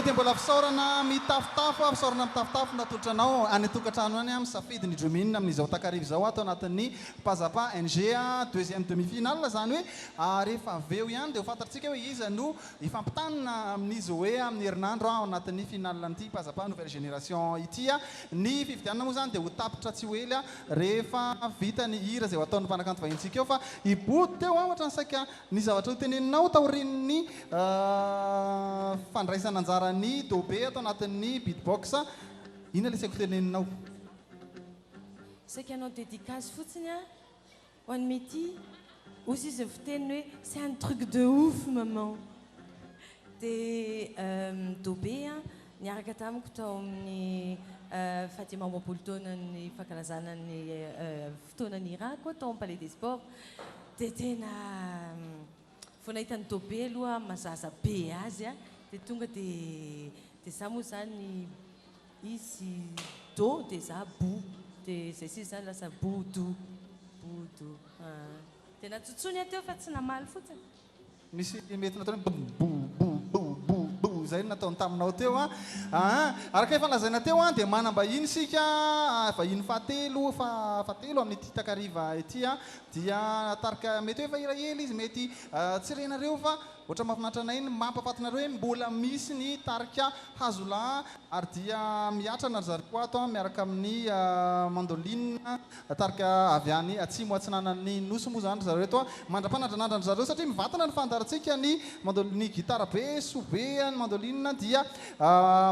dia mbola fisaorana mitafitafo fisaorana mitafitafo natotranao any tokantrano any misafidy ny dromina amin'izao takarivo izao atao anatin'ny pazapa NG deuxième demi-finale zany hoe rehefa avy eo ihany dia ho fantatsika hoe iza no ifampitanina amin'izy hoe amin'ny herinandro ao anatin'ny finale an'ity pazapa nouvelle génération ity ny fividianana moa zany dia ho tapitra tsy ho ely rehefa vita ny hira izay ho ataon'ny mpanakanto vahintsika eo fa ibody teo ohatra ny saika ny zavatra ho teneninao taorian'ny fandraisana anjarany dobe atao anatin'ny beatbox ina ilay saiko teneninao saika anao dédicace fotsiny ho an'ny Mety aussi izy fiteny hoe c'est un truc de ouf maman dia dobe niaraka tamiko tao amin'ny Fatima mamboly taona ny fankalazana ny fotoanany irako tao amin'ny Palais des Sports dia tena vao nahitany dobe aloha mazaza be azy dia tonga dia za moa zany izy do dia za bo dia zay sisy zany lasa bodo dia natsotsony ateo fa tsy namaly fotsiny misy mety natao zay nataony taminao teo araka efa lazaina teo dia manambahiny sika vahiny fahatelo amin'ity takariva ity dia tarika mety hoe efa elaela izy mety tsy renareo fa ohatra mahafinaritra anay iny mampafatinareo hoe mbola misy ny tarika hazola ary dia miatra na zariko ato miaraka amin'ny mandoline tarika avy any atsimo atsinanan'ny nosy moa zany zareo eto mandra-panandranandra zareo satria mivatana ny fandarantsika ny gitara be sobe ny mandoline dia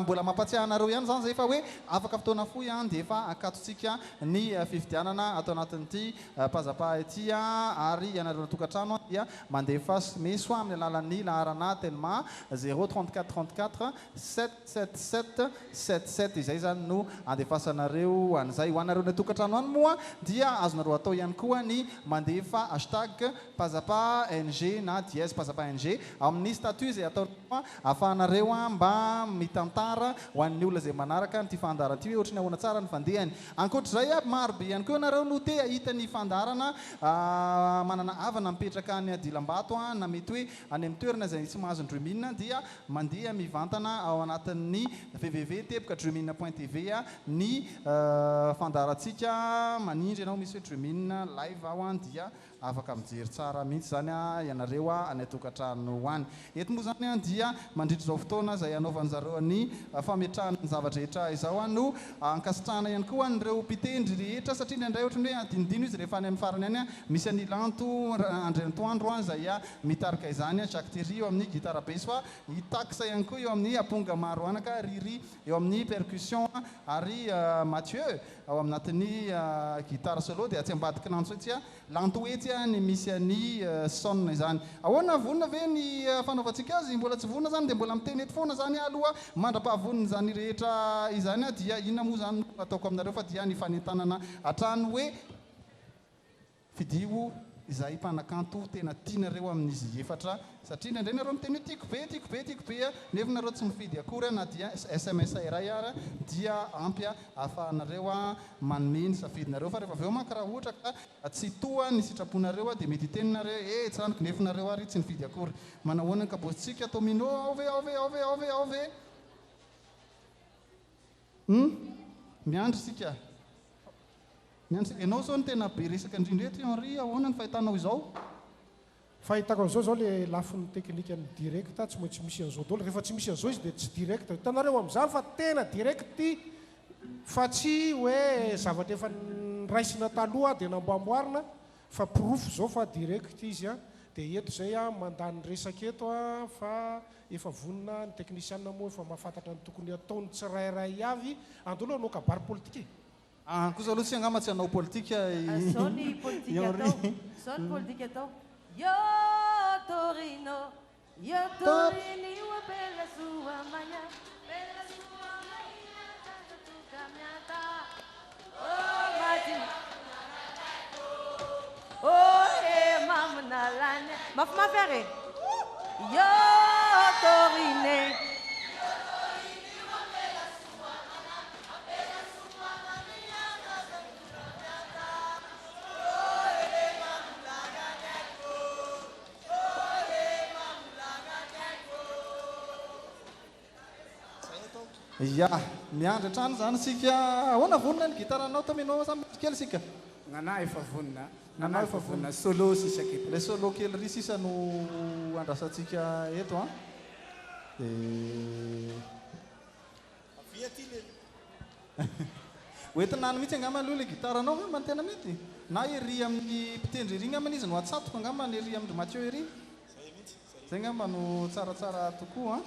mbola mampatsiahanareo ihany zany zay fa hoe afaka fotoana foy dia efa akatotsika ny fividianana atao anatin'ity pazapa ity ary ianareo tokantrano dia mandefa meso amin'ny alalan'ny laharana tellement 034 34 777 77 izay zany no andefasanareo an'izay ho anareo ny tokantrano any moa dia azonareo atao ihany koa ny mandefa hashtag pazapa NG na dièse pazapa NG amin'ny statut izay atao ahafahanareo mba mitantara ho an'ny olona izay manaraka nyty fandarana ity hoe ohatrany ahoana tsara ny fandehany ankoatr'izay marobe ihany koa ianareo no te ahita ny fandarana manana avana mipetraka any Dilambato na mety hoe any amin'ny toerana izay tsy mahazo ny dromina dia mandeha mivantana ao anatin'ny www.teboka-dromina.tv ny fandarantsika manindry ianao misy hoe dromina live ao dia afaka mijery tsara mihitsy zany ianareo any tokantrano any eto moa zany dia mandritra zao fotoana izay anaovan'zareo ny fametrahana ny zavatra rehetra izao no ankasitrahana ihany koa an'ireo mpitendry rehetra satria nandray ohatrany hoe adinidino izy rehefa any amin'ny farany any misy anilanto andrenitoandro izay mitarika izany chaque tery eo amin'ny gitara bass fa hitaxa ihany koa eo amin'ny aponga maro anaka riry eo amin'ny percussion ary Mathieu ao amin'natin'ny gitara solo dia tsy ambadiky nanso etsy lanto etsy ny misy any sonne izany ahoana vonona ve ny fanaovantsika azy mbola tsy vonona zany dia mbola miteny eto foana zany aloha mandra-pahavoniny zany rehetra izany dia inona moa zany ataoko aminareo fa dia ny fanentanana hatrany hoe fidio izay mpanakanto tena tianareo amin'izy efatra satria ndraindray nareo miteny hoe tiako be nefa nareo tsy mifidy akory na dia SMS iray ara dia ampy ahafahanareo manome ny safidinareo fa rehefa avy eo manko raha ohatra ka tsy toa ny sitraponareo dia mety hiteninareo tsy ranoko nefa nareo ary tsy nifidy akory manahoana ny kabositsika tomino ao ve miandry sika ianao zao ny tena be resaka indrindra eto Henri ahoana ny fahitanao izao fahitako an'izao zao le lafin'ny teknika ny direct tsy maintsy misy an'izao daholo rehefa tsy misy an'izao izy dia tsy direct hitanareo amin'izany fa tena direct fa tsy hoe zavatra efa raisina taloha dia namboamboarina fa proof zao fa direct izy dia eto zay mandany resaka eto fa efa vonina ny teknisianna moa efa mahafantatra ny tokony ataony tsirairay avy andolo anao kabary politika kosa aloha tsy angamba tsy hanao politika zao ny politika atao Io Torino bella sua magna tutta miata oh Martina oh mamma lagna ma fare Io Torino ya miandry trano zany sika ahoana vonona ny gitaranao taminao samy kely sika Ngana efa vonina. Ngana efa vonina solo sisa keto. le solo kely ry sisa no andrasantsika eto a hoentinany mihitsy angamba aloha le gitaranao angamba ny tena mety na ery amin'ny mpitendry ery ngamba izy no atsatoka angamba ny ery amin'ny Mathieu ery zay ngamba no tsaratsara tokoa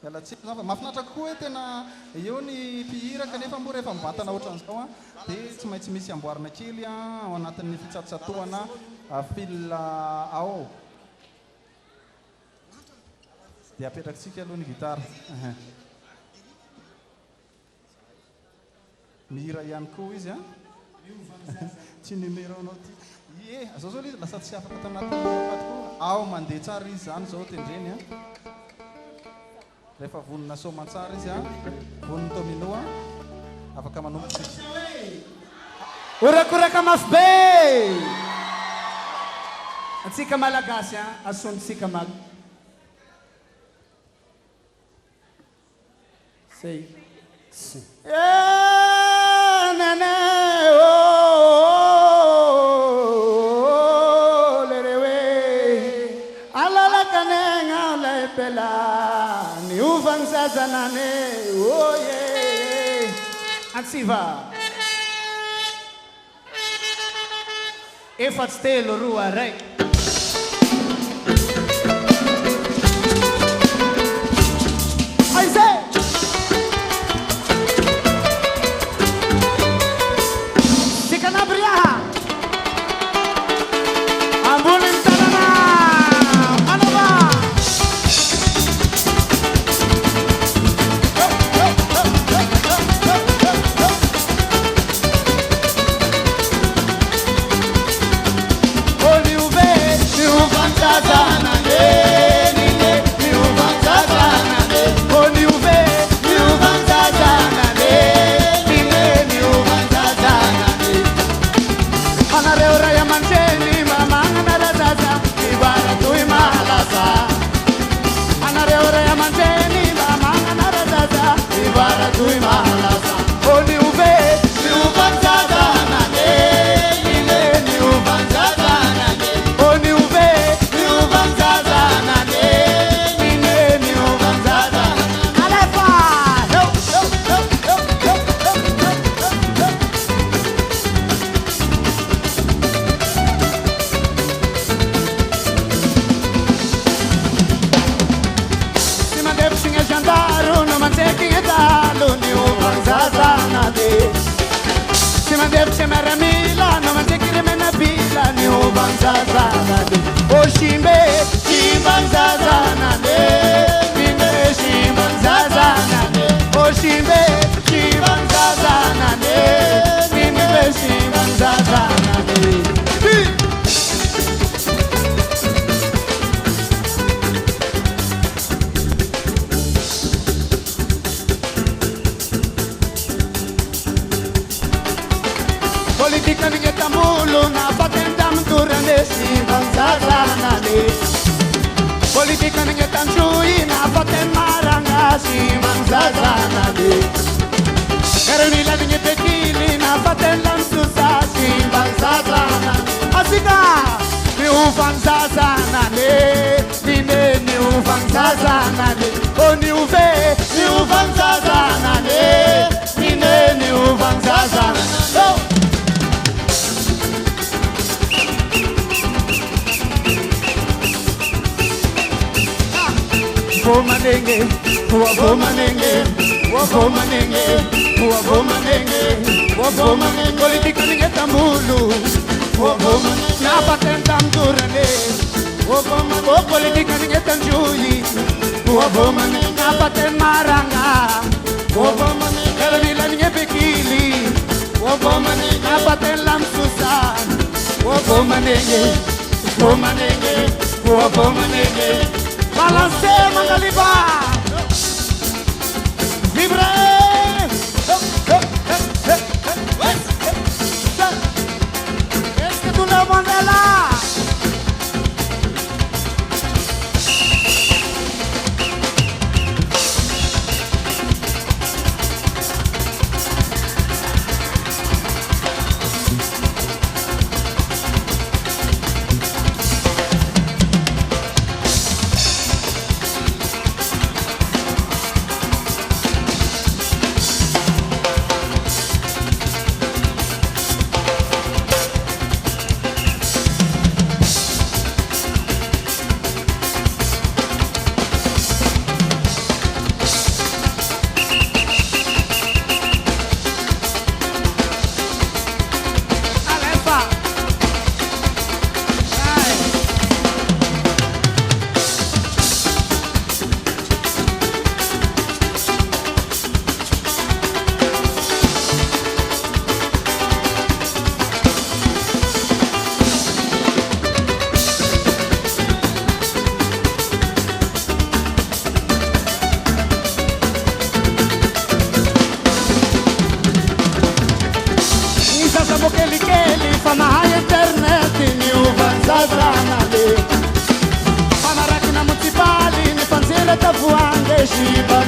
Yalatsika zany fa mahafinaritra kokoa hoe tena eo ny mpihira kanefa mbo rehefa mivantana ohatran'izao a dia tsy maintsy misy amboarina kely a ao anatin'ny fitsatotsatoana fil ao dia apetraksika aloha ny gitara mihira ihany koa izy a tsy numéro anao ty ie zao zao izy lasa tsy afaka tanatin'ny tokoa ao mandeha tsara izy zany zao tendreny a rehefa vonina somantsara izy a voniny domino a afaka manomboka Urakuraka mafy be atsika malagasy a asondritsika mag say nana lerewe alalakanenga lepela niuvan sazanane oye atsiva efatsy telo roa raiky aize sikanabriaha ambony tanana manova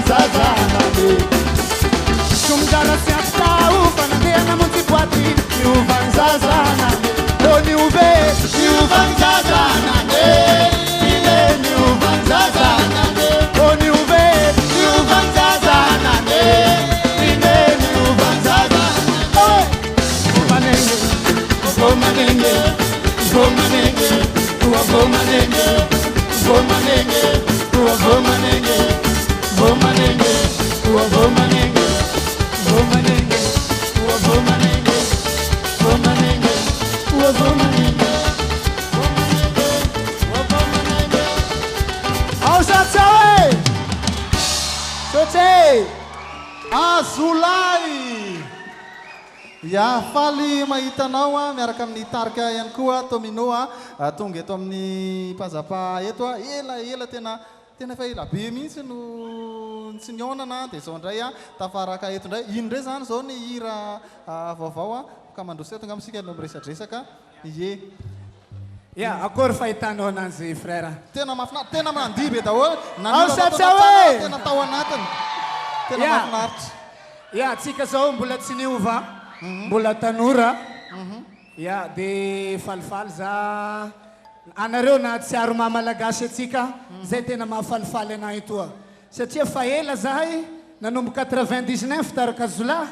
vanzazanane somdala sy atao fanandeha namonjy boaty io vanzazanane o niove io vanzazanane ine io vanzazanane o niove io vanzazanane ine io vanzazanane vomanenge vomanenge vomanenge tua vomanenge vomanenge tua vomanenge vomanenge tua vomanenge vomanenge tua vomanenge vomanenge tua vomanenge vomanenge ausatsai sotsei azolay ia faly mahitanao a miaraka amin'ny tarika ihany koa tomino a tonga eto amin'ny mpazapa eto a ela tena fa ela be mihitsy no tsy nionana dia zao indray a tafaraka eto indray ino ndray zany zao ny hira vaovao a ka mandroso eto ngamitsika no miresadresaka ie ia akory fahitanao ananjy frère tena mafinaritra tena mandihy be daholo tena tao anatiny tena mafinaritra ia tsika zao mbola tsy niova mbola tanora ia dia falifaly za anareo na tsiaro mahamalagasy atsika zay tena mahafalifaly anahy toa satria fa ela zahay nanombo 99 taraka zola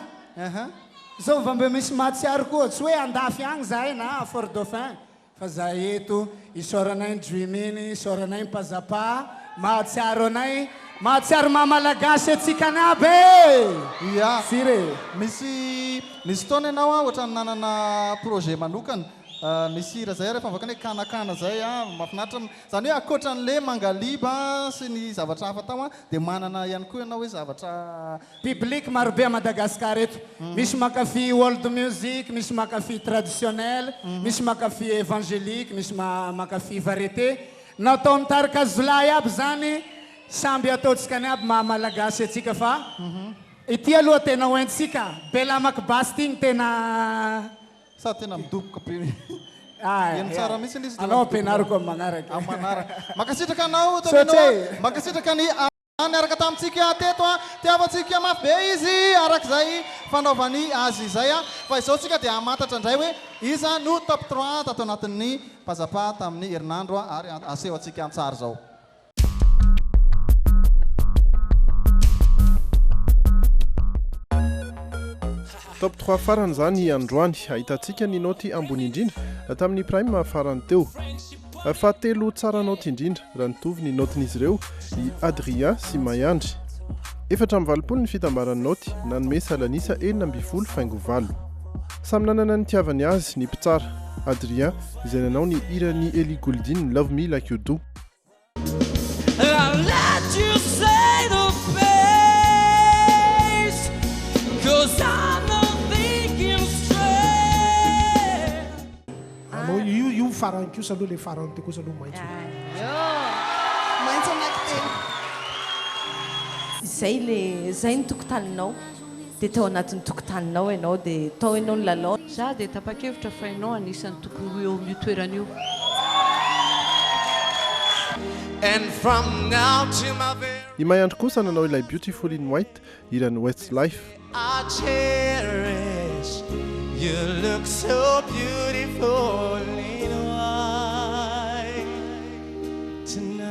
zao va mbe misy mahatsiaro koa tsy hoe andafy agny zahay na fort dauphin fa zahay eto isoranay dreaminy isoranay mpazapa mahatsiaro anay mahatsiaro mahamalagasy atsika anaby ia sire misy taona ianao a ohatrany nanana projet manokana misy hira zay rehefa avakany hoe kanakana zay a mafinaritra zany hoe akoatran'le mangaliba sy ny zavatra hafa tao a dia manana ihany koa ianao hoe zavatra public marobe a Madagascar eto misy makafy world music misy makafy traditionnel misy makafy évangélique misy makafy variété natao nitarika zolay aby zany samby ataotsika ny aby mahamalagasy atsika fa ity aloha tena hoentsika belamaka basy ty ny tena sa tena midoboka be eno tsara mihitsy izy anao ampianariko amin'ny magnaraka manaraka makasitraka anao tomino makasitraka ny niaraka tamintsika teto a tiavatsika mafy be izy arak'izay fanaovany azy izay a fa izao tsika dia amantatra indray hoe iza no top 3 tato anatin'ny mpazapa tamin'ny herinandro a ary aseho atsika antsara zao top 3 farany zany androany ahitantsika ny noty ambony indrindra tamin'ny prime farany teo fa telo tsara noty indrindra raha nitovy ny notin'izy ireo i Adrien sy Mayandry 4 ny fitambarany noty nanome salanisa 7.0 samy nanana ny tiavany azy ny mpitsara Adrien izay nanao ny hiran'ny Ellie Goulding Love Me Like You Do io farany kosa aloha le farany teo kosa aloha maitso zay ny tokotaninao dia tao anatin'ny tokotaninao ianao dia tao ianao ny lalao za dia tapa-kevitra fa ianao anisan'ny tokony eo amin'io toerana io i Mayandry kosa nanao ilay Beautiful in White iran'ny Westlife I cherish you look so beautiful in white tonight.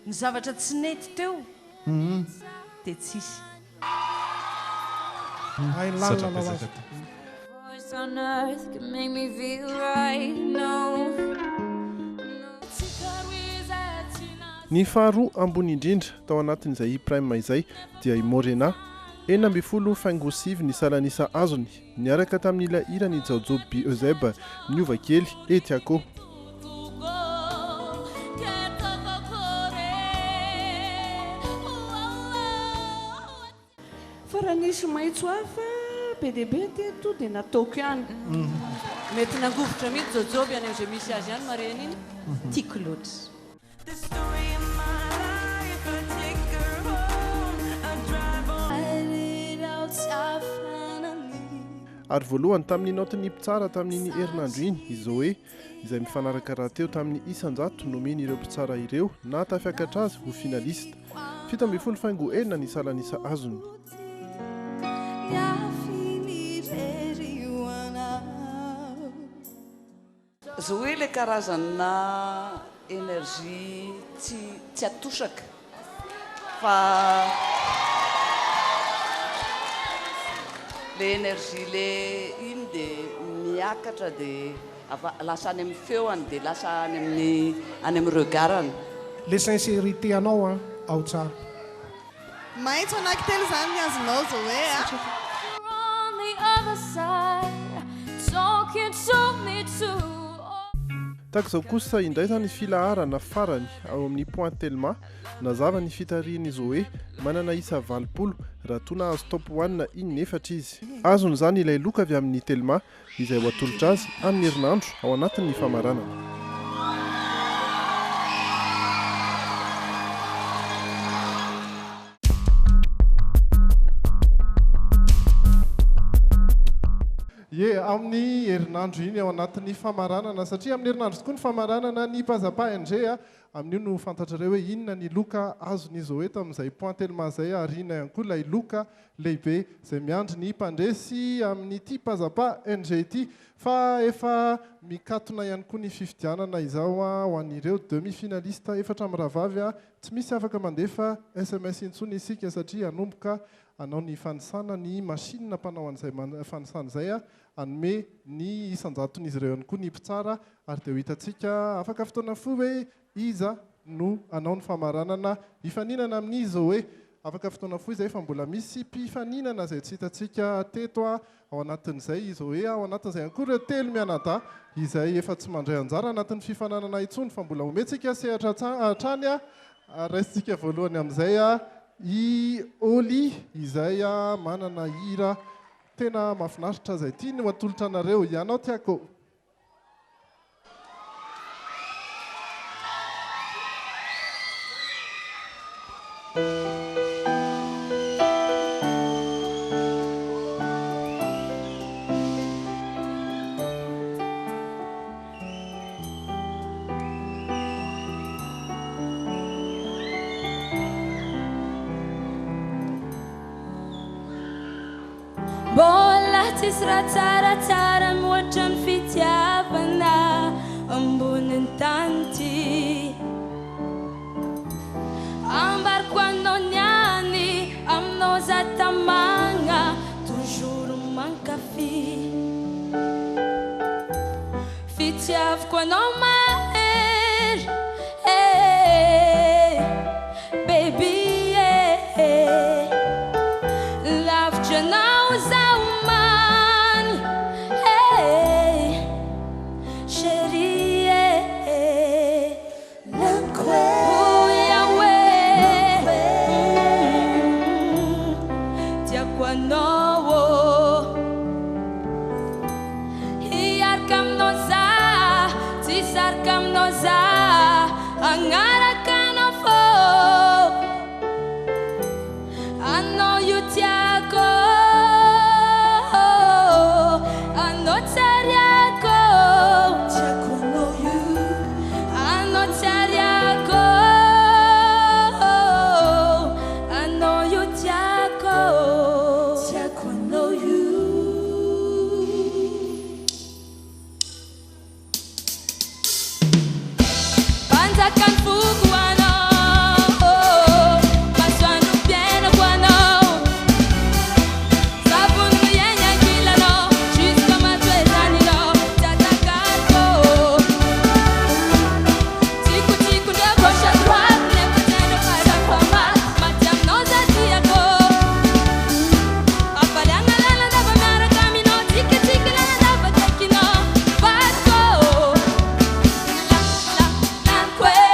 ny zavatra tsy nety teo dia tsisy ay lalana azy Voice on earth can make me feel right. No. ny faharoa ambony indrindra tao anatin'izay prime izay dia i Morena 7.5 ny salanisa azony niaraka tamin'ilay irany Jojo Beuzeb ny ova kely Etiako faranisy maitso hafa be deaibe teto dia nataoko ihany mety nangovotra mihitsy jojoby any amin'izay misy azy ihany mareny iny tiako loatra ary voalohany tamin'ny notiny mpitsara tamin'iny herinandro iny izy hoe izay mifanaraka raha teo tamin'ny isanjato nomeny ireo mpitsara ireo na tafiakatra azy ho finalista 7 faingo enina ny salanisa azony. zao hoe le karazana énergie tsy atosaka fa le énergie le iny dia miakatra dia lasa any amin'ny feoany dia lasa any amin'ny regarany. le sincérité anao a ao tsara maitso anaky telo zany ny azonao zao hoe On the other side, talking to me too. Taka izao kosa indray zany filaharana farany ao amin'ny point tellement nazava ny fitariany izy hoe manana isa 20 raha tona azo top 1 iny nefatra izy. Azony zany ilay loka avy amin'ny tellement izay ho atolotra azy amin'ny herinandro ao anatin'ny famaranana. Amin'ny herinandro iny ao anatin'ny famaranana satria amin'ny herinandro tokoa ny famaranana ny mpazapahndre amin'io no fantatrareo hoe inona ny loka azon'izy hoe tamin'izay point tellement zay arina ihany koa ilay loka lehibe izay miandry ny mpandresy amin'ny ty mpazapa NG ity fa efa mikatona ihany koa ny fifidianana izao ho an'ireo demi-finaliste efatra amin'ny rahavavy tsy misy afaka mandefa SMS intsony isika satria anomboka anao ny fanisana ny machine mpanao an'izay fanisana zay anome ny isanjaton'izy ireo ihany koa ny mpitsara ary dia ho hitantsika afaka fotoana fo hoe iza no anao ny famaranana hifaninana amin'izy zao hoe afaka fotoana fo izay fa mbola misy mpifaninana izay tsy hitantsika teto ao anatin'izay izy hoe ao anatin'izay ihany koa ireo telo mianada izay efa tsy mandray anjara anatin'ny fifananana intsony fa mbola omentsika sehatra hatrany raisitsika voalohany amin'izay i Oli izay manana hira tena mahafinaritra zay ty ny atolotra anareo ianao tiako. Bola tisra tsara moatra ny fitiavana amboniny tanty ambariko anao niany aminao za tamagna toujours mankafy fitiaviko anao mahery baby lavitra anao zaho maly chérie oya hoe tiako anao hiaraka aminao za tsy saraka aminao za agnaraka anao fô anao io tiako anao tsariako tiako anao io anao tsariako anao io tiako tiako anao io panjakany foko anao masoandro piainako anao savony miaigny ankilanao jusqu'à matoezaninao tiatakako tikotiko ndre gauche à droite nefatendro farafamaty maty aminao za tiako afaliagna lalandava miaraka aminao tikitiky lalandava takinao vatiko lankoe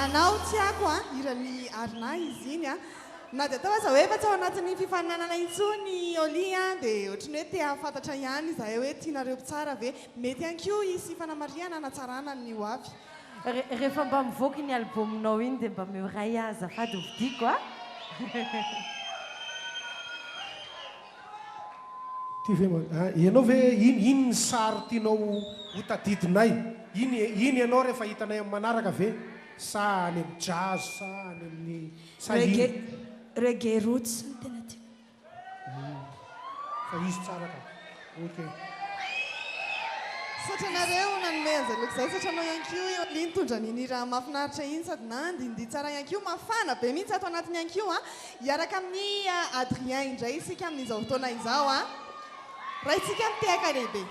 anao tiako a irany arina izy iny a na dia atao aza hoe efa tsy ao anatin'ny fifaninanana intsony oli a dia ohatrany hoe te hafantatra ihany izahay hoe tianareo tsara ve mety ihany koa isy fanamariana natsarana ny ho avy rehefa mba mivoaka ny albuminao iny dia mba miray azafady hovidiko a ty ve ianao ve iny ny sary tianao hotadidinay iny ianao rehefa hitanay amin'ny manaraka ve sa any amin'ny jazz sa any amin'ny reggae roots ny tena tiako fa izy tsara ka ok satranareo nanome anzaloko izay satria anao ihany koa oli nitondra niny raha mahafinaritra iny sady nandindy tsara ihany koa mafana be mihitsy ato anatiny ihany koa a hiaraka amin'ny Adrien indray isika amin'izao fotoana izao a raha isika mitehaka lehibe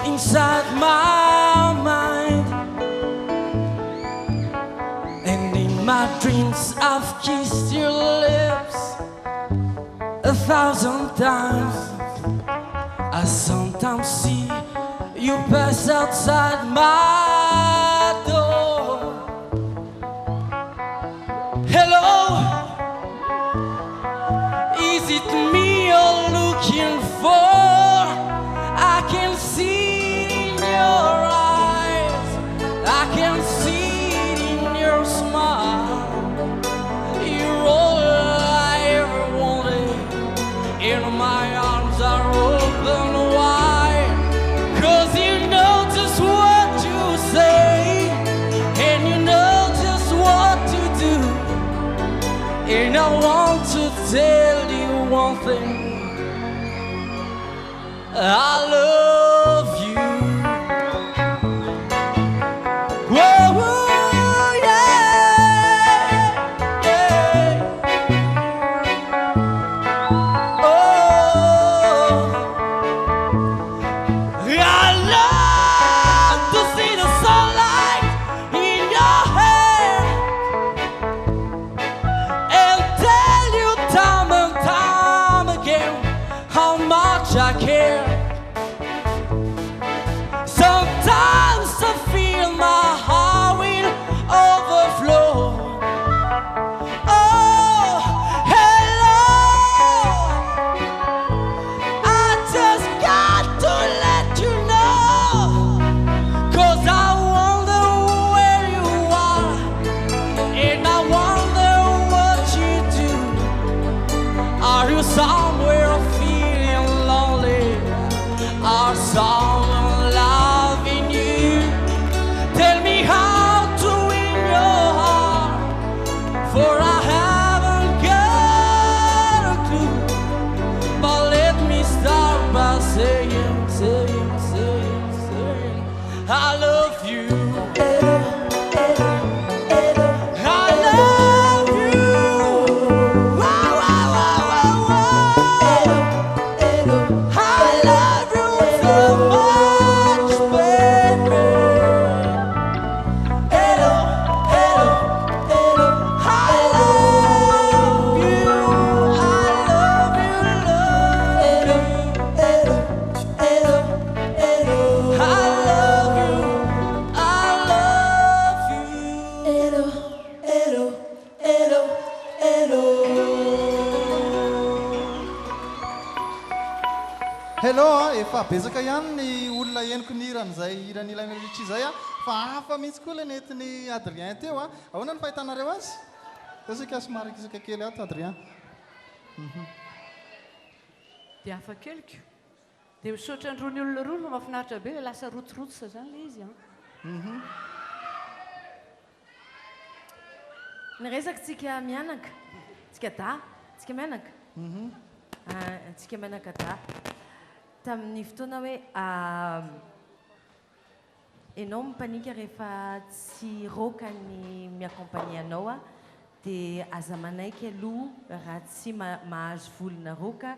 Inside my mind, and in my dreams I've kissed your lips 1,000 times. I sometimes see you pass outside my door. Hello, is it me you're looking for? I can see in your eyes, I can see it in your smile. You're all I ever wanted, and my arms are open wide. 'Cause you know just what to say, and you know just what to do. And I want to tell you one thing, I love you. Whoa, yeah, yeah. Oh, I love to see the sunlight in your hair and tell you time and time again how much I care. Sometimes I feel my heart will overflow. Oh, hello, I just got to let you know, 'cause I wonder where you are, and I wonder what you do. Are you somewhere feeling lonely? Are someone loving you? Tell me how to win your heart, for I haven't got a clue. But let me start by saying, I love you. I love you. Wow, wow, wow, wow, wow. I love you so much, baby. Hello, hello, hello. I love you. I love you, love you. Hello, hello, hello. I love you. I love you. Hello, hello, hello, hello. hello efa betsaka ihany ny olona eniko ny iran'izay irany ilana ritry izay a fa hafa mihitsy koa le netiny Adrien teo a ahoana ny fahitanareo azy tasika somary kisaka kely ato Adrien dia hafa keliko dia misaotra ny rony olona roa fa mahafinaritra be le lasa rotsirotsa zany le izy a Niresaka tsika mianaka, tsika da, tsika mianaka. Tsika mianaka da. Tamin'ny fotoana hoe ianao mipanika rehefa tsy roka ny miakompagnie anao a dia aza manaiky aloha raha tsy mahazo volona roka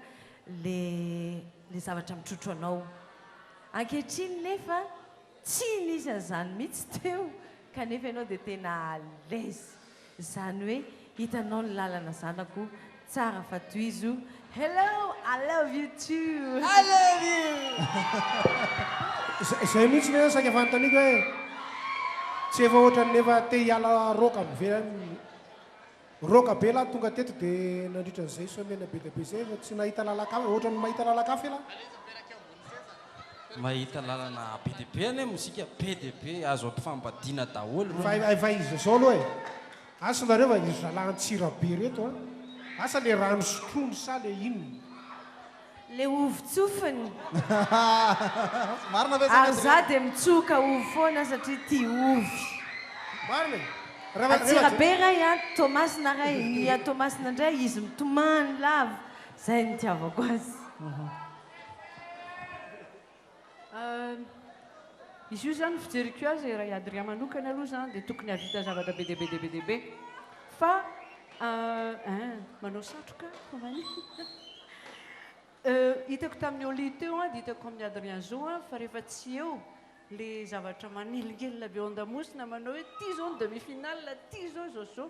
le zavatra mitrotro anao. Ankehitriny nefa tsy nisy an'izany mihitsy teo kanefa ianao dia tena alezy. Izany hoe hitanao ny lalana zanako tsara fa toizo. Hello, I love you too. I love you. Izay mihitsy le saika fanontaniako hoe tsy efa ohatrany nefa te hiala roka roka be lahy tonga teto dia nandritra an'izay somena be dia be zay fa tsy nahita lalakafa ohatrany mahita lalakafa la mahita lalana be dia be ane mozika be dia be azo ampifambadiana daholo. Fa izy zao aloha e asa nareo fa izy zalahan-tsira be reto a asa le rano sotroiny sa le inona le ovy tsofiny. Marina ve ary za dia mitsoka ovy foana satria tia ovy. marina Atsirabe ray a Tomasina ray nia Tomasina indray izy mitomany lava zay nitiavako azy. Izy io zany fijeriko azy raha Adrien manokana aloha zany dia tokony havita zavatra be dia be dia be dia be fa manao satroka hitako tamin'ny oli teo a dia hitako amin'ny Adrien zao a fa rehefa tsy eo le zavatra manelingely be ondamosina manao hoe ty zao ny demi-finale ty zao zao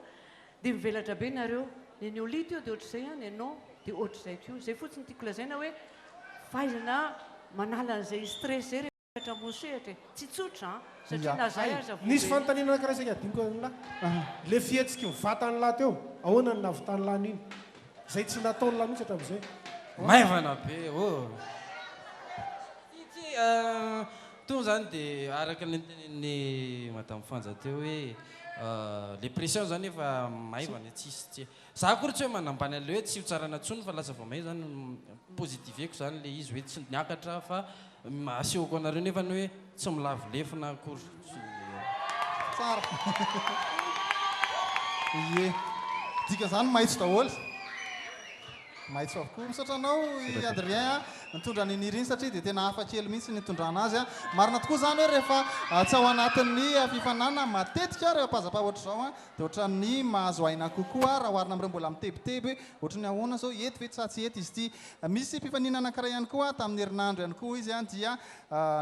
dia mivelatra be nareo ny oli teo dia ohatr'izay a ny anao dia ohatr'izay teo zay fotsiny tiako lazaina hoe fahaizana manala an'izay stress zay rehetra mosehatra tsy tsotra satria na zay aza nisy fanontaniana karaha saika adiniko lahy le fihetsiky mivantany lahy teo ahoana ny navitany lany iny zay tsy nataony lahy mihitsy hatramin'izay maivana be to zany dia araka ny tenen'ny madame Fanja teo hoe les pressions zany efa maivana tsisy za kory tsy hoe manambany ale hoe tsy ho tsarana tsony fa lasa vao may zany positiveko zany le izy hoe tsy niakatra fa asehoko anareo nefa ny hoe tsy milavolefona akory tsara ie dika zany maitso daholo maitso avokoa misaotra anao i Adrien nitondra ny niriny satria dia tena hafa kely mihitsy nitondrana azy a marina tokoa zany hoe rehefa tsy ao anatin'ny fifanana matetika rehefa pazapa ohatra zao a dia ohatran'ny mahazo aina kokoa raha oharina amin'ireo mbola mitebiteby ohatran'ny ahoana zao ety ve tsatsy ety izy ty misy mpifaninana karaha ihany koa tamin'ny herinandro ihany koa izy a dia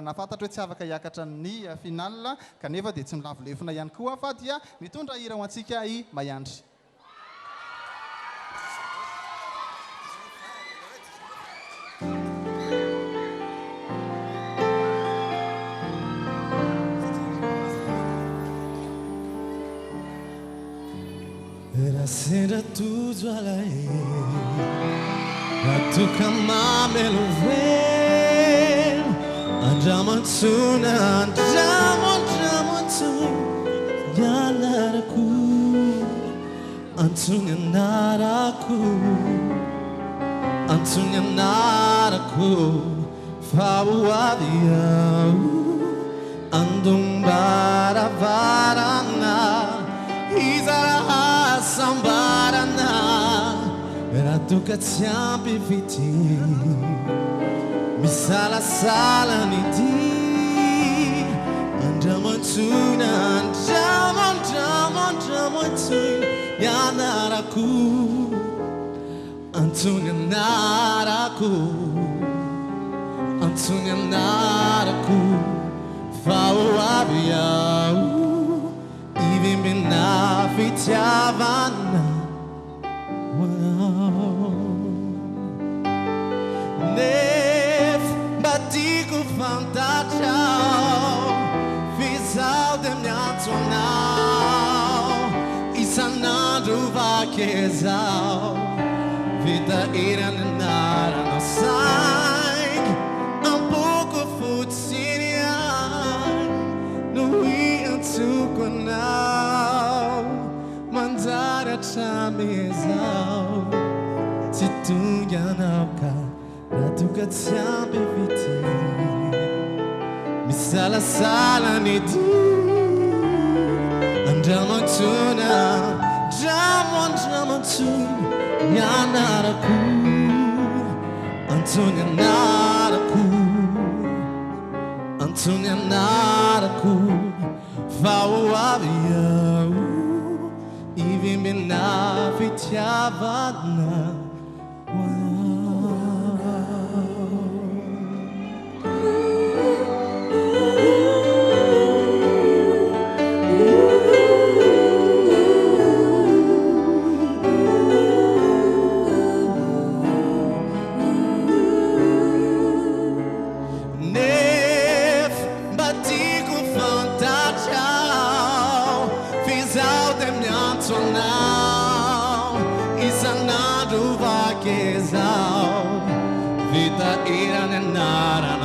nafantatra hoe tsy afaka hiakatra ny finale kanefa dia tsy milavolefona ihany koa fa dia mitondra hira ho antsika i Maiandry. Sera tudo alai Ratuka mamelo vel Andramatsuna Andramatsuna Yanaraku Antunya naraku Antunya naraku Fawabia Andung baravarana Izara sambarana Ratuka tsiampi viti Misala sala niti Andramatsuna Andramatsuna Yanaraku Antunya naraku Antunya naraku Fawabia Bina fitiavana Nef batiku fantachao Fisal de miatonao Isanandro vaquezao Vida iranara no sangue Um pouco futsiria No iantukonao Manzara chamezao Titunganauka Ratuka tsiambe viti Misala sala nidi Andramatsuna Andramatsuna Yanaraku Antunya naraku Antunya naraku Fawabia Even mina fitiavana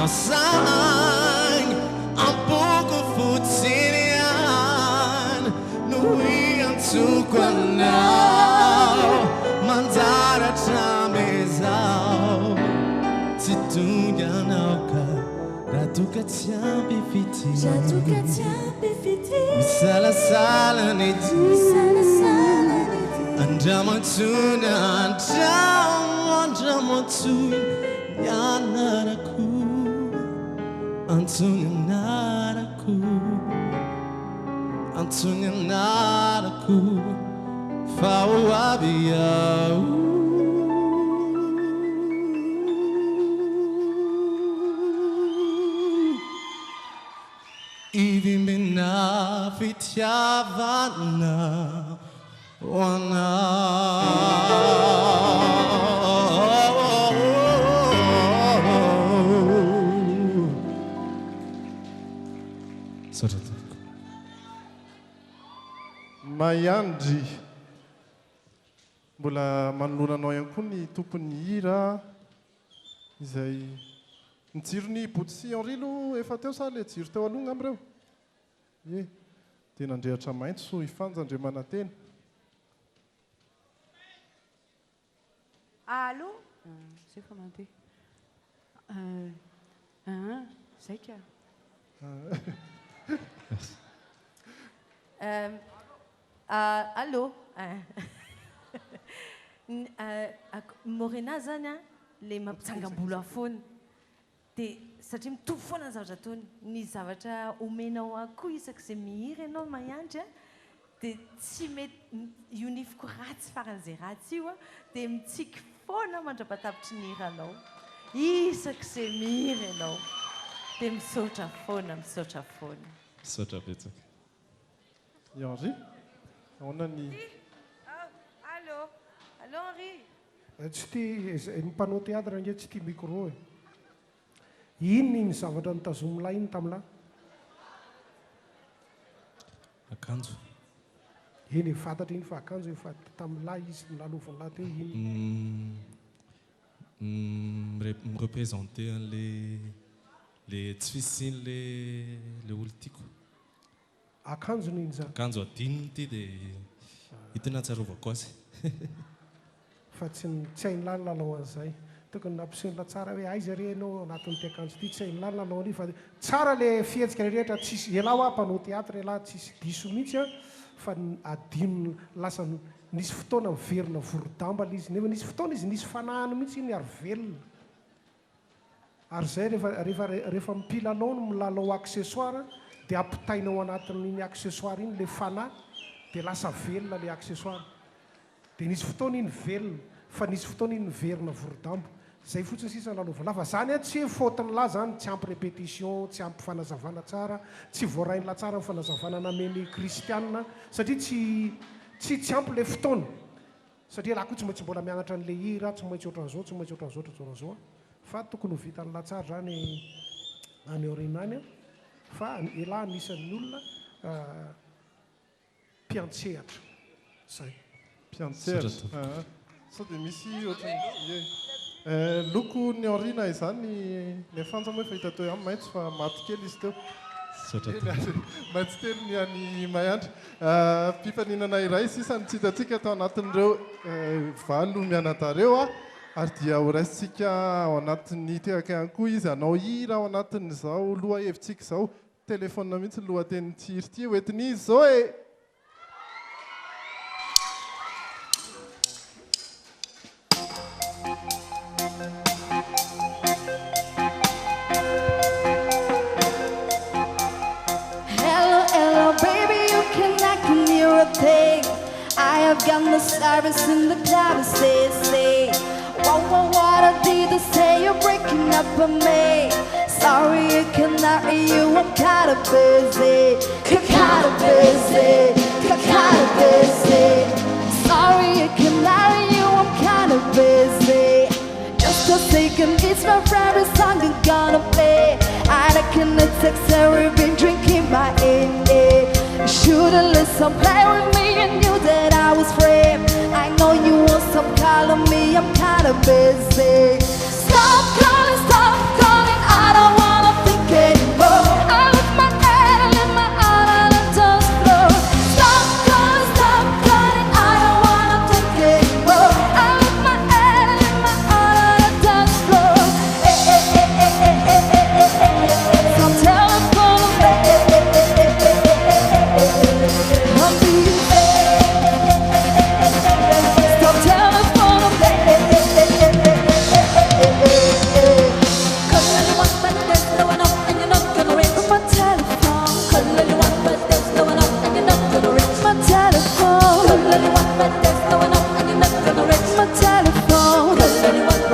sangue um pouco futsirian no iantuquanau manzara chamezau tituyanauka ratuka tiambifiti sala neti andamantuna andamantuna yanaraku Antunganaraku Fawabiyau Ivi mina fitiavana wana Mayandry mbola manolonanao ihany koa ny tompony hira izay ny jirony Botsy Henri aloha efa teo sa le jiro teo aloha amreo e dia nandrehatra maintso so ifanja Andriamananteny. Allô c'est fa mandeha zay ka Allô Morena zany a le mampitsangam-bolo foana dia satria mitovy foana ny zavatra ataony ny zavatra omenao akoho isak'izay mihira ianao mahandry a dia tsy mety ionifiko ratsy faran'izay ratsy io a dia mitsiky foana mandrapatapitry ny hiranao isak'izay mihira ianao dia misaotra foana misaotra foana misaotra betsaka Henri ahoana ny Allô Allô Henri tsy tia ny mpanao théâtre nge tsy tia micro e iny ny zavatra nitazomilay iny tamilay akanjo iny fantatra iny fa akanjo fa tamilay izy nalovon'lahy teo iny mireprésenter le tsy fisiny le olo tiako akanjo iny zany akanjo adininy ty dia hitana tsarovako azy fa tsy hainy lany lalao an'izay tokony nampisehoana tsara hoe aiza re ianao anatin'ity akanjo ity tsy hainy lany lalao any fa tsara le fihetsika rehetra tsisy ialahy hoa mpanao théâtre ialahy tsisy diso mihitsy a fa adino lasa nisy fotoana miverina vorodamba le izy nefa nisy fotoana izy nisy fanahany mihitsy iny ary velona ary zay rehefa mipilanao no milalao accessoire dia ampitainao anatin'iny accessoire iny le fanahy dia lasa velona le accessoire dia nisy fotoana iny velona fa nisy fotoana iny miverina vorodambo zay fotsiny sisa lalovana fa zany a tsy hoe fautiny lahy zany tsy ampy répétition tsy ampy fanazavana tsara tsy voarainla tsara ny fanazavana nameny kristianina satria tsy ampy le fotoana satria laha koa tsy maintsy mbola mianatra an'le hira tsy maintsy ohatran'izao tsy maintsy ohatran'izao ohatran'izao fa tokony ho vitan'la tsara zany any aorinany a fa elahy anisan'ny olona mpiantsehatra zay mpiantsehatra sao dia misy ohatra loko ny Henri na izany le fanja moa efa hita teo amin'ny maitso fa maty kely izy teo maitsy telo ny any Mayandry mpifaninana iray sisa nitsitatsika tao anatin'ireo valo mianadareo a ary dia ho raisitsika ao anatin'ny tehaka ihany koa izy anao hira ao anatin'izao loha hevitsika izao telefona mihitsy lohateny tsiry ty hoentiny izy zao e got no service in the cloud, say. What I did to say you're breaking up with me. Sorry, I cannot hear you, I'm kinda busy. Kinda busy. Sorry, I cannot hear you, I'm kinda busy. Just a second, it's my favorite song I'm gonna play. And I cannot text her, we've been drinking my AA. You should've listen, play with me and knew that I was free. I know you want some call on me, I'm kinda busy. Stop calling, I don't wanna think anymore. I lift my head, I lift my heart on the dance floor. Stop calling, I don't wanna think anymore. I lift my head, I lift my heart on the dance floor. Stop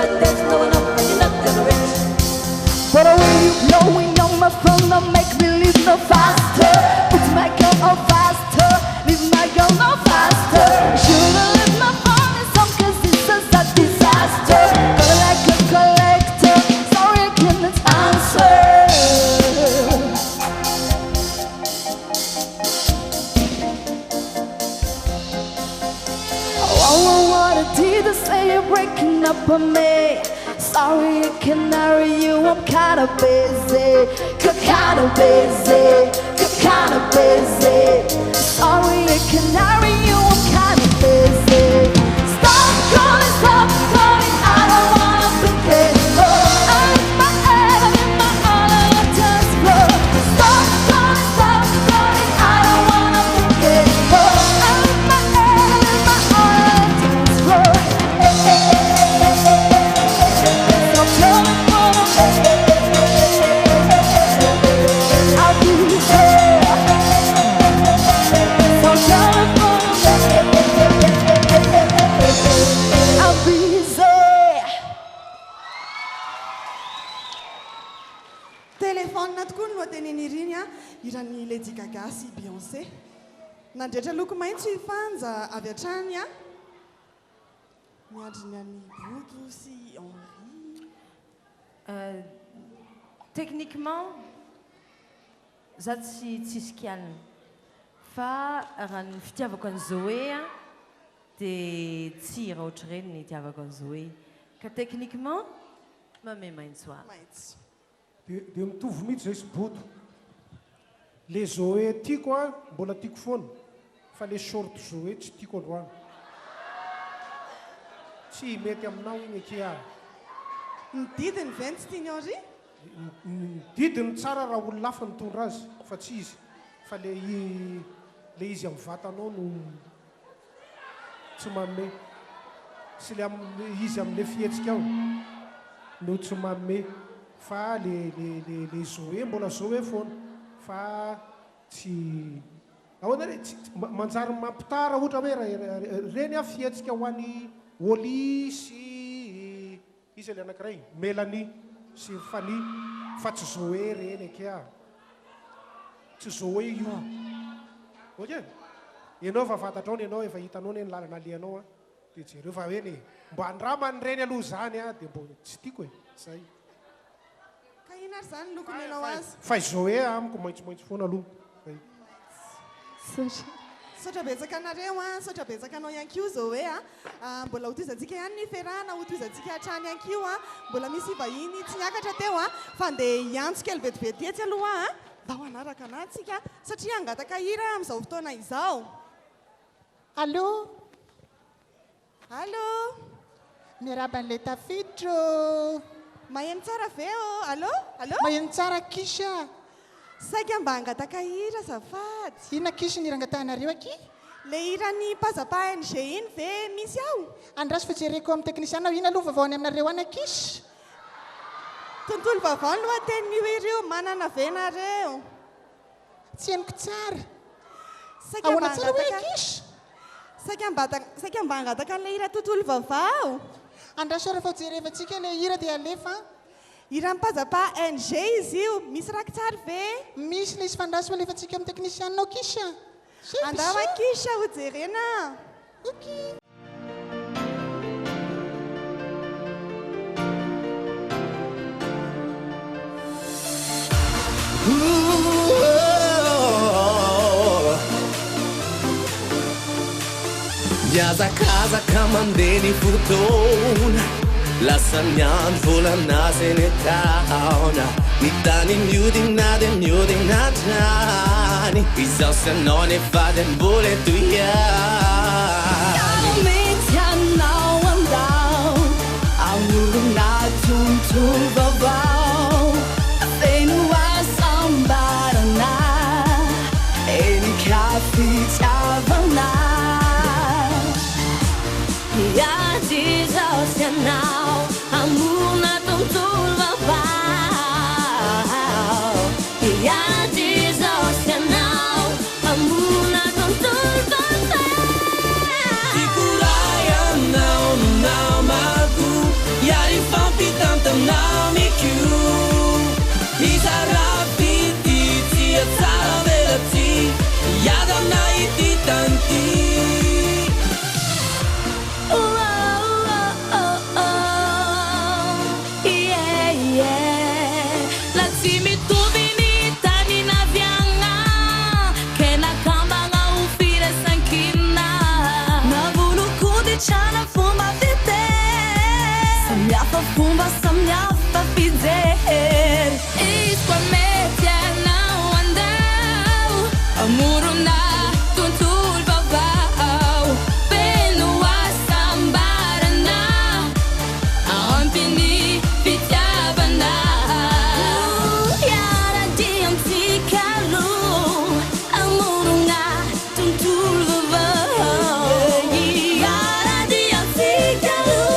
telephone, I'm being stop telephone, but when you blowing on my phone, don't make me leave no faster. Put my girl on faster, leave my girl no faster. Should've left my phone in some cause this is a disaster. Got like a collector, sorry I cannot answer. Oh, what I did to say you're breaking up with me. Sorry, I cannot hear you, I'm kinda busy. Kinda busy. Sorry, I cannot hear you, I'm kinda busy. Stop calling, I don't wanna think anymore. I lift my head, I lift my heart on the dance floor. Stop calling, I don't wanna think anymore. I lift my head, I lift my heart on the dance floor. I'll be there. So I'll be there. Telefônina tokoa no lohateniny iriny a iran'ny Lady Gaga sy Beyoncé. Nandrehatra loko maitso ifanja avy hatrany a miandry ny an'ny Bodo sy Henri. Techniquement, za tsisy kialina. Fa raha ny fitiavako an Zoé dia tsy raha ohatry ireny ny itiavako an Zoé. Ka techniquement, mamay maitso ahy. Maitso. Dia mitovy mihitsy zay sy Bodo. Le Zoé tiako a mbola tiako foana, fa le short Zoé tsy tiako androany. Tsy mety aminao iny aky ahy. Ny didiny ve tsy tiany Henri? Ny didiny tsara raha olona hafa mitondra azy, fa tsy izy. Fa le izy amin'ny vatanao no tsy manome. Sy le izy amin'le fihetsika ao no tsy manome. Fa le Zoé mbola Zoé foana. Fa tsy ahoana re manjary mampitara ohatra hoe reny a fihetsika ho an'ny Oli sy izy le anankiray Mélanie sy Fanny fa tsy Zoé reny ake a. Tsy Zoé io. Oke? Ianao fa fantatrao ny ianao efa hitanao ny lalana alianao a. Dia jereo fa hoe ny mba andramany reny aloha zany a dia mbo tsy tiako e. Zay. Ka ina ary zany loko menao azy? Fa Zoé amiko maitsomaitso foana aloha. Saotra betsaka anareo a, saotra betsaka anao ihany koa Zoé a. Mbola hotozantsika ihany ny ferana, hotozantsika hatrany ihany koa a. Mbola misy vahiny tsy niakatra teo a, fa andeha hiantso kely vetivety etsy aloha a. Mba ho anaraka anatsika satria hangataka hira amin'izao fotoana izao. Allô? Allô? Miaraba an'ilay tafiditro. Maheno tsara ve o? Allô? Allô? Maheno tsara Kisha. Saika mba hangataka hira zafady. Inona Kisha ny irangatahanareo aky? Le hiran'ny mpazapahany zay iny ve misy ao? Andraso fijereko amin'ny teknisiana ina aloha vavaony aminareo ana Kisha. Tontolo vaovao no lohatenin'io ireo manana ve nareo? Tsy henoko tsara. Saika mba Ahoana tsara hoe hangataka Kisha? saika mba hangataka an'ilay hira tontolo vaovao. Andraso rehefa jerevantsika ilay hira dia alefa. Hiram-pazapa NG izy io, misy rakitsary ve? Misy ilay izy fandraso alefantsika amin'ny teknisianao Kisha. Andao Kisha ho jerena. Okay. Miazakazaka mandeha ny fotoana lasa miandro volana zay ny taona ny tany miodina dia miodina trany izaho sy anao nefa dia mbola toiany mety anao andao amorona tontolo vaovao feno asambarana enika fitiavana iadizao sy anao amorona tontolo vaovao iadizao sy anao amorona tontolo vaovao Sikurai anao namako Iari fampitantanao mikiu Isarapiti tia tsara velati Yadana iti tanti Fumba samnhafa fizer Isco mete não andau Amorona tontolo vaovao Peno asambarana Ampini fitiavana Iara diantsika lo Amorona tontolo vaovao Iara diantsika lo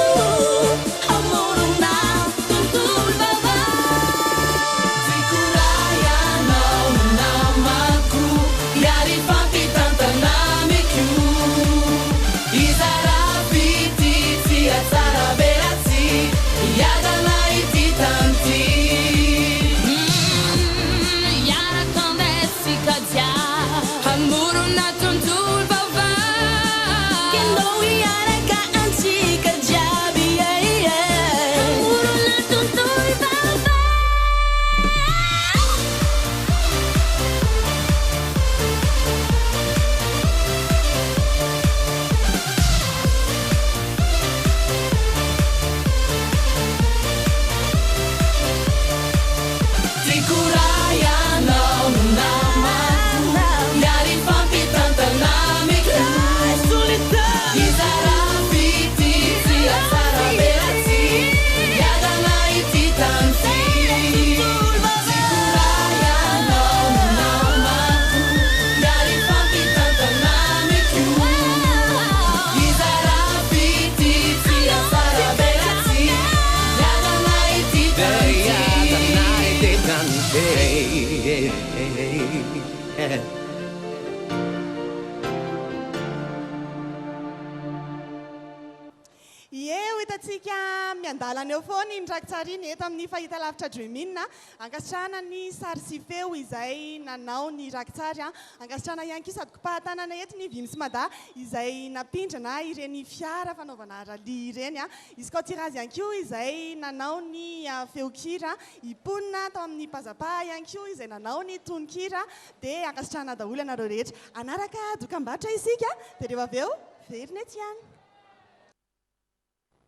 miandalana eo foana iny rakitsary iny eto amin'ny fahita lavitra Dreamina ankasitrahana ny sary sy feo izay nanao ny rakitsary ankasitrahana ihany koa sady kopahatanana eto ny Vimy sy Mada izay napindrana ireny fiara fanaovana rally ireny izy koa tirazy ihany koa izay nanao ny feokira iponina tao amin'ny pazapa ihany koa izay nanao ny tononkira dia ankasitrahana daholo ianareo rehetra anaraka dokam-barotra isika dia rehefa avy eo verina ety ihany